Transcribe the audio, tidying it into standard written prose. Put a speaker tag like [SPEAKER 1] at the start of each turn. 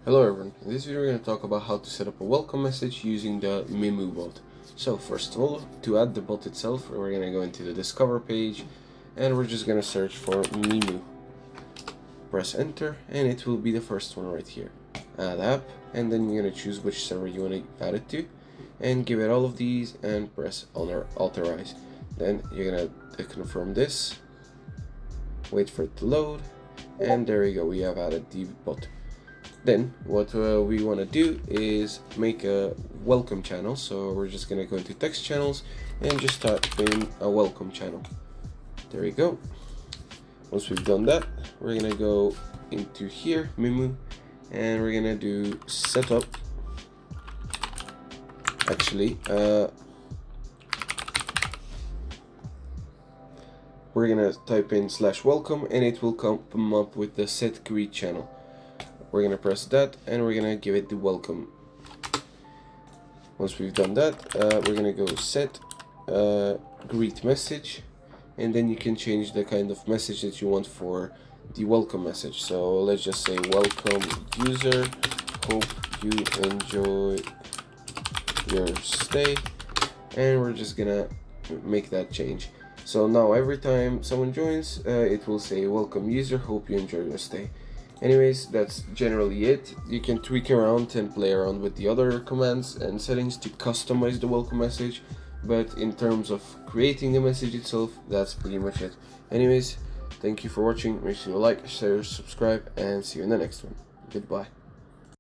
[SPEAKER 1] Hello everyone, in this video we're going to talk about how to set up a welcome message using the Mimu bot. So first of all, to add the bot itself, we're going to go into the discover page and we're just going to search for Mimu. Press enter and it will be the first one right here. Add app, and then you're going to choose which server you want to add it to and give it all of these and press authorize. Then you're going to confirm this, wait for it to load, and there you go, we have added the bot. Then what we want to do is make a welcome channel, so we're just going to go into text channels and just type in a welcome channel. There we go. Once we've done that, we're going to go into here, Mimu, and we're going to do setup. Actually, we're going to type in /welcome and it will come up with the set greet channel. We're going to press that and we're going to give it the welcome. Once we've done that, we're going to go set greet message, and then you can change the kind of message that you want for the welcome message. So let's just say welcome user, hope you enjoy your stay, and we're just gonna make that change. So now every time someone joins, it will say welcome user, hope you enjoy your stay. Anyways, that's generally it. You can tweak around and play around with the other commands and settings to customize the welcome message, but in terms of creating the message itself, that's pretty much it. Anyways, thank you for watching. Make sure you like, share, subscribe, and see you in the next one. Goodbye.